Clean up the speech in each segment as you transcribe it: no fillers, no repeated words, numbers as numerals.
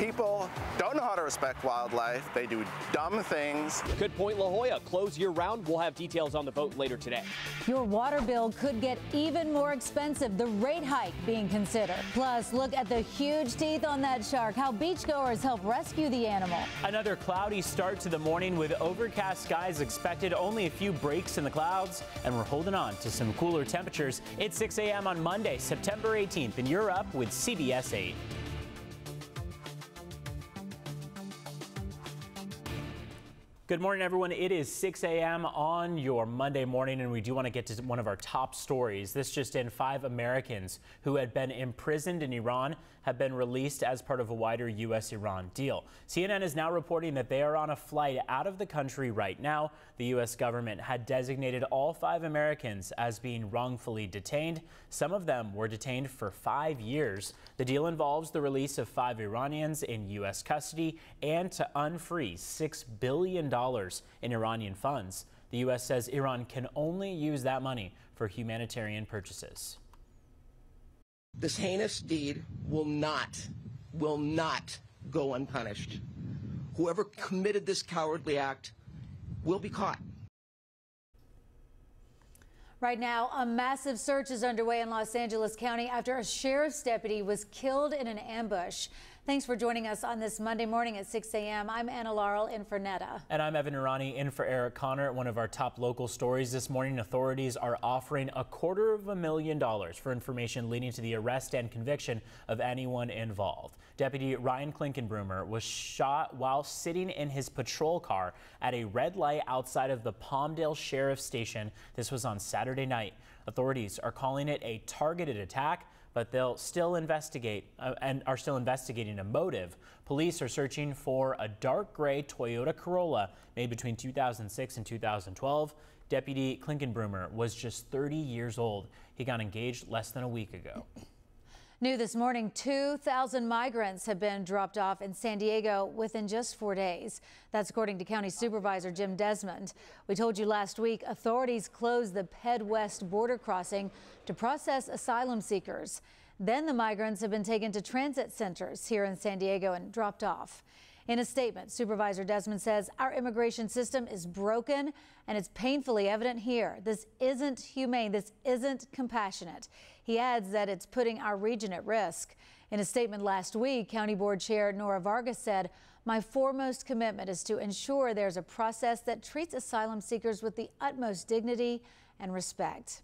people don't know how to respect wildlife. They do dumb things. Could Point La Jolla close year-round? We'll have details on the vote later today. Your water bill could get even more expensive. The rate hike being considered. Plus, look at the huge teeth on that shark. How beachgoers help rescue the animal. Another cloudy start to the morning with overcast skies expected. Only a few breaks in the clouds, and we're holding on to some cooler temperatures. It's 6 a.m. on Monday, September 18th, and you're up with CBS 8. Good morning, everyone. It is 6 a.m. on your Monday morning, and we do want to get to one of our top stories. This just in, 5 Americans who had been imprisoned in Iran have been released as part of a wider U.S.-Iran deal. CNN is now reporting that they are on a flight out of the country right now. The U.S. government had designated all 5 Americans as being wrongfully detained. Some of them were detained for 5 years. The deal involves the release of 5 Iranians in U.S. custody and to unfreeze $6 billion in Iranian funds. The U.S. says Iran can only use that money for humanitarian purchases. This heinous deed will not go unpunished. Whoever committed this cowardly act will be caught. Right now, a massive search is underway in Los Angeles County after a sheriff's deputy was killed in an ambush. Thanks for joining us on this Monday morning at 6 a.m. I'm Anna Laurel in for Netta. And I'm Evan Irani in for Eric Connor. One of our top local stories this morning, authorities are offering $250,000 for information leading to the arrest and conviction of anyone involved. Deputy Ryan Klinkenbroomer was shot while sitting in his patrol car at a red light outside of the Palmdale Sheriff's Station. This was on Saturday night. Authorities are calling it a targeted attack, but they'll still investigate and are still investigating a motive. Police are searching for a dark gray Toyota Corolla made between 2006 and 2012. Deputy Klinkenbroomer was just 30 years old. He got engaged less than a week ago. New this morning, 2,000 migrants have been dropped off in San Diego within just 4 days. That's according to County Supervisor Jim Desmond. We told you last week authorities closed the Ped West border crossing to process asylum seekers. Then the migrants have been taken to transit centers here in San Diego and dropped off. In a statement, Supervisor Desmond says our immigration system is broken and it's painfully evident here. This isn't humane. This isn't compassionate. He adds that it's putting our region at risk. In a statement last week, County Board Chair Nora Vargas said, "My foremost commitment is to ensure there's a process that treats asylum seekers with the utmost dignity and respect."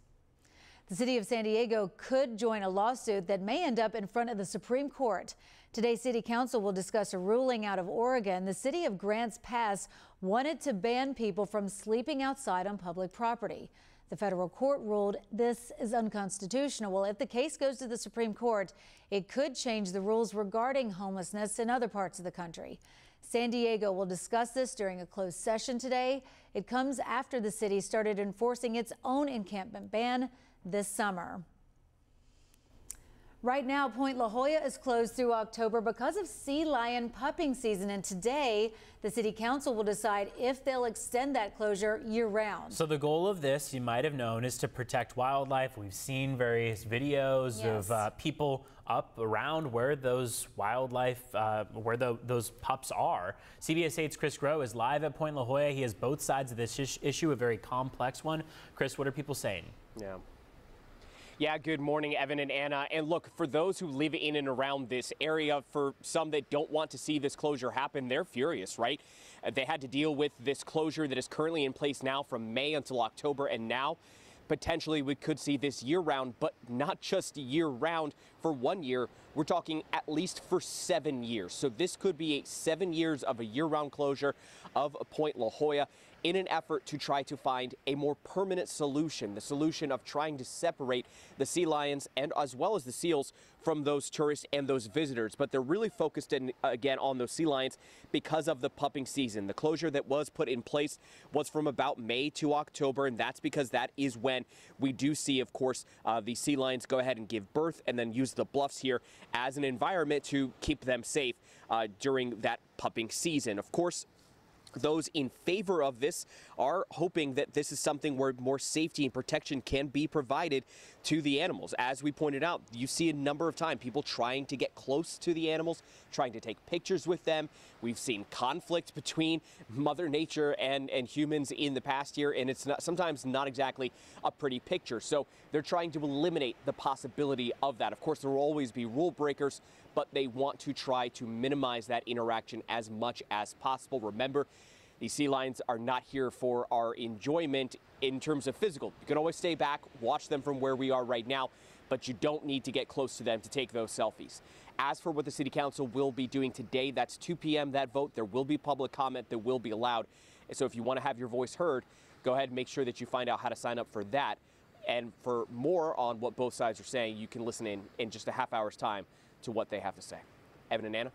The city of San Diego could join a lawsuit that may end up in front of the Supreme Court. Today, City Council will discuss a ruling out of Oregon. The city of Grants Pass wanted to ban people from sleeping outside on public property. The federal court ruled this is unconstitutional. Well, if the case goes to the Supreme Court, it could change the rules regarding homelessness in other parts of the country. San Diego will discuss this during a closed session today. It comes after the city started enforcing its own encampment ban this summer. Right now, Point La Jolla is closed through October because of sea lion pupping season, and today the City Council will decide if they'll extend that closure year-round. So the goal of this, you might have known, is to protect wildlife. We've seen various videos of people up around where those wildlife, those pups are. CBS 8's Chris Groh is live at Point La Jolla. He has both sides of this issue, a very complex one. Chris, what are people saying? Yeah, good morning, Evan and Anna. And look, for those who live in and around this area, for some that don't want to see this closure happen, they're furious, right? They had to deal with this closure that is currently in place now from May until October, and now potentially we could see this year-round, but not just year-round for 1 year. We're talking at least for 7 years. So this could be 7 years of a year-round closure of Point La Jolla in an effort to try to find a more permanent solution, the solution of trying to separate the sea lions and as well as the seals from those tourists and those visitors. But they're really focused again on those sea lions because of the pupping season. The closure that was put in place was from about May to October, and that's because that is when we do see, of course, the sea lions go ahead and give birth and then use the bluffs here as an environment to keep them safe during that pupping season. Of course, Those in favor of this are hoping that this is something where more safety and protection can be provided to the animals. As we pointed out, you see a number of times people trying to get close to the animals, trying to take pictures with them. We've seen conflict between Mother Nature and humans in the past year, and it's sometimes not exactly a pretty picture. So they're trying to eliminate the possibility of that. Of course, there will always be rule breakers, but they want to try to minimize that interaction as much as possible. Remember, these sea lions are not here for our enjoyment in terms of physical. You can always stay back, watch them from where we are right now, but you don't need to get close to them to take those selfies. As for what the City Council will be doing today, that's 2 p.m. that vote. There will be public comment that will be allowed. So if you want to have your voice heard, go ahead and make sure that you find out how to sign up for that. And for more on what both sides are saying, you can listen in just a half hour's time to what they have to say. Evan and Anna.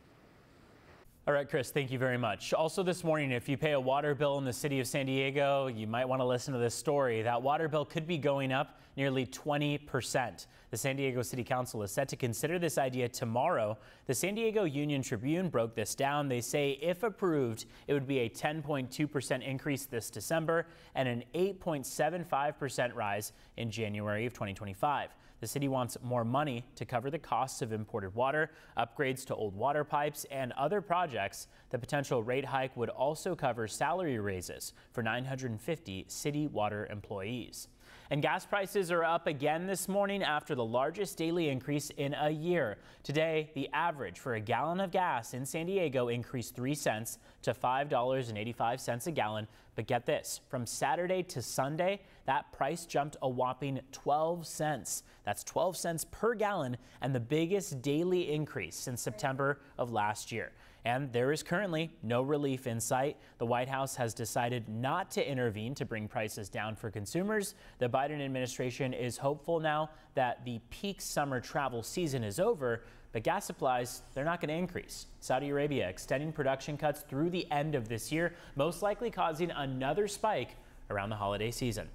All right, Chris, thank you very much. Also this morning, if you pay a water bill in the city of San Diego, you might want to listen to this story. That water bill could be going up nearly 20%. The San Diego City Council is set to consider this idea tomorrow. The San Diego Union Tribune broke this down. They say if approved, it would be a 10.2% increase this December and an 8.75% rise in January of 2025. The city wants more money to cover the costs of imported water, upgrades to old water pipes, and other projects. The potential rate hike would also cover salary raises for 950 city water employees. And gas prices are up again this morning after the largest daily increase in a year. Today, the average for a gallon of gas in San Diego increased 3 cents to $5.85 a gallon. But get this, from Saturday to Sunday, that price jumped a whopping 12 cents. That's 12 cents per gallon and the biggest daily increase since September of last year. And there is currently no relief in sight. The White House has decided not to intervene to bring prices down for consumers. The Biden administration is hopeful now that the peak summer travel season is over, but gas supplies, they're not going to increase. Saudi Arabia extending production cuts through the end of this year, most likely causing another spike around the holiday season.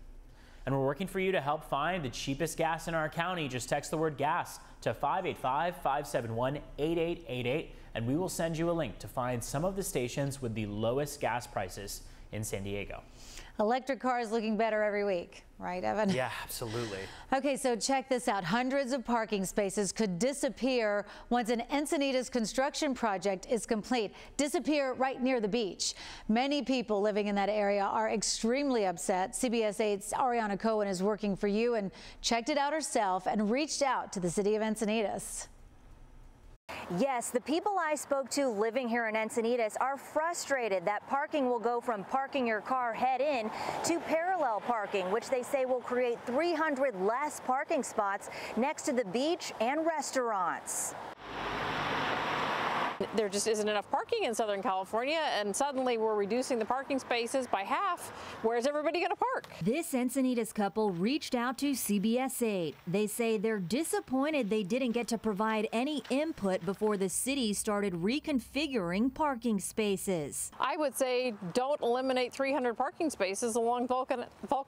And we're working for you to help find the cheapest gas in our county. Just text the word gas to 585-571-8888, and we will send you a link to find some of the stations with the lowest gas prices in San Diego. Electric cars looking better every week, right, Evan? Yeah, absolutely. Okay, so check this out. Hundreds of parking spaces could disappear once an Encinitas construction project is complete. Disappear right near the beach. Many people living in that area are extremely upset. CBS 8's Ariana Cohen is working for you and checked it out herself and reached out to the city of Encinitas. Yes, the people I spoke to living here in Encinitas are frustrated that parking will go from parking your car head in to parallel parking, which they say will create 300 less parking spots next to the beach and restaurants. There just isn't enough parking in Southern California, and suddenly we're reducing the parking spaces by half. Where's everybody going to park? This Encinitas couple reached out to CBS 8. They say they're disappointed they didn't get to provide any input before the city started reconfiguring parking spaces. I would say don't eliminate 300 parking spaces along Vulcan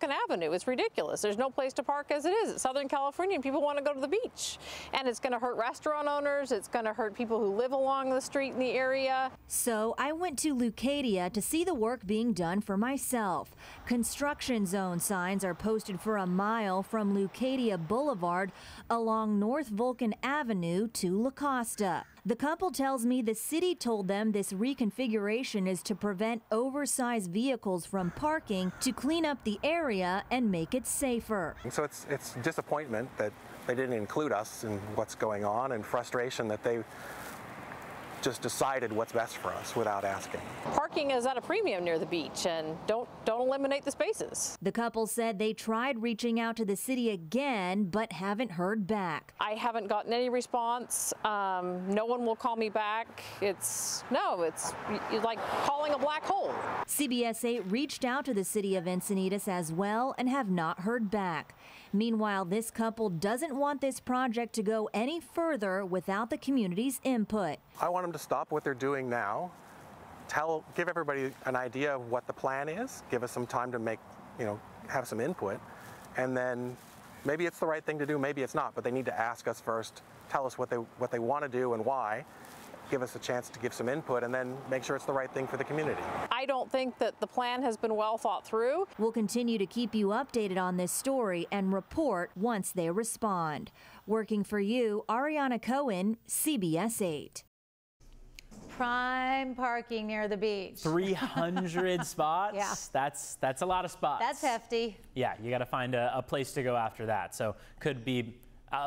Avenue. It's ridiculous. There's no place to park as it is. It's Southern California and people want to go to the beach. And it's going to hurt restaurant owners. It's going to hurt people who live along the street in the area. So I went to Leucadia to see the work being done for myself. Construction zone signs are posted for a mile from Leucadia Boulevard along North Vulcan Avenue to La Costa. The couple tells me the city told them this reconfiguration is to prevent oversized vehicles from parking, to clean up the area and make it safer. So it's disappointment that they didn't include us in what's going on, and frustration that they just decided what's best for us without asking. Parking is at a premium near the beach, and don't eliminate the spaces. The couple said they tried reaching out to the city again, but haven't heard back. I haven't gotten any response. No one will call me back. It's like calling a black hole. CBS 8 reached out to the city of Encinitas as well and have not heard back. Meanwhile, this couple doesn't want this project to go any further without the community's input. I want them to stop what they're doing now, give everybody an idea of what the plan is, give us some time to have some input, and then maybe it's the right thing to do, maybe it's not, but they need to ask us first, tell us what they want to do and why. give us a chance to give some input and then make sure it's the right thing for the community. I don't think that the plan has been well thought through. We'll continue to keep you updated on this story and report once they respond. Working for you, Ariana Cohen, CBS 8. Prime parking near the beach. 300 spots? Yeah. That's a lot of spots. That's hefty. Yeah, you got to find a place to go after that. So could be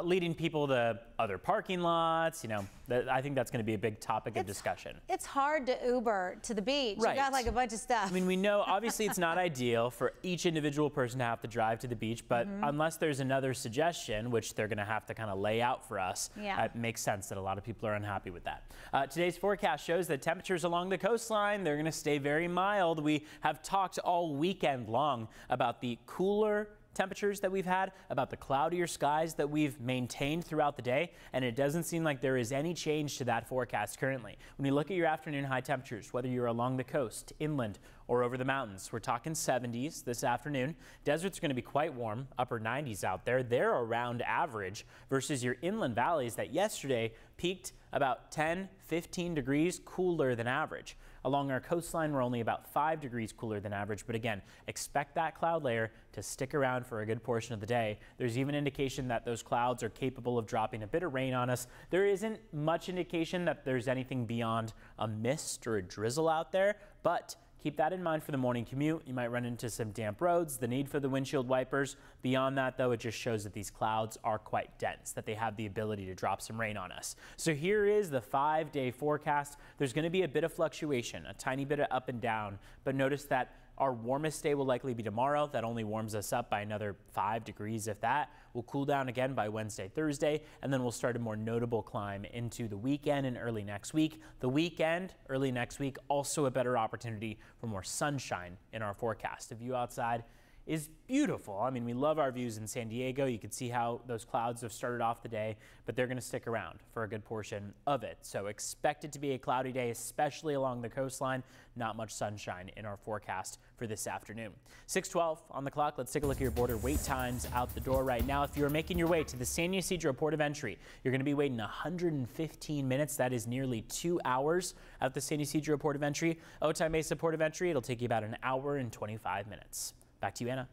leading people to other parking lots. You know, I think that's going to be a big topic of discussion. It's hard to Uber to the beach. Right. You got like a bunch of stuff. I mean, we know obviously it's not ideal for each individual person to have to drive to the beach, but unless there's another suggestion, which they're going to have to kind of lay out for us, it makes sense that a lot of people are unhappy with that. Today's forecast shows that temperatures along the coastline, they're going to stay very mild. We have talked all weekend long about the cooler temperatures that we've had, about the cloudier skies that we've maintained throughout the day, and it doesn't seem like there is any change to that forecast currently. When you look at your afternoon high temperatures, whether you're along the coast, inland, or over the mountains, we're talking 70s this afternoon. Desert's going to be quite warm, upper 90s out there. They're around average versus your inland valleys that yesterday peaked about 10, 15 degrees cooler than average. Along our coastline, we're only about 5 degrees cooler than average, but again, expect that cloud layer to stick around for a good portion of the day. There's even indication that those clouds are capable of dropping a bit of rain on us. There isn't much indication that there's anything beyond a mist or a drizzle out there, but keep that in mind for the morning commute. You might run into some damp roads, the need for the windshield wipers. Beyond that, though, it just shows that these clouds are quite dense, that they have the ability to drop some rain on us. So here is the 5-day forecast. There's going to be a bit of fluctuation, a tiny bit of up and down, but notice that our warmest day will likely be tomorrow. That only warms us up by another 5 degrees, if that. We'll cool down again by Wednesday, Thursday, and then we'll start a more notable climb into the weekend and early next week. The weekend, early next week, also a better opportunity for more sunshine in our forecast. The view outside is beautiful. I mean, we love our views in San Diego. You can see how those clouds have started off the day, but they're going to stick around for a good portion of it. So expect it to be a cloudy day, especially along the coastline. Not much sunshine in our forecast for this afternoon. 6:12 on the clock. Let's take a look at your border wait times out the door right now. If you're making your way to the San Ysidro Port of Entry, you're going to be waiting 115 minutes. That is nearly 2 hours at the San Ysidro Port of Entry. Otay Mesa Port of Entry, it'll take you about an hour and 25 minutes. Back to you, Anna.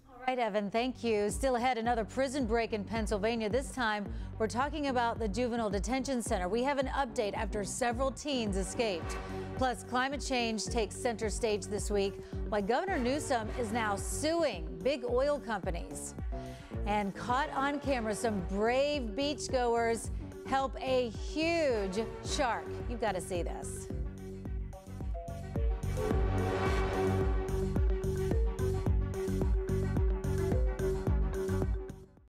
All right, Evan, thank you. Still ahead, another prison break in Pennsylvania. This time, we're talking about the Juvenile Detention Center. We have an update after several teens escaped. Plus, climate change takes center stage this week, while Governor Newsom is now suing big oil companies. And caught on camera, some brave beachgoers help a huge shark. You've got to see this.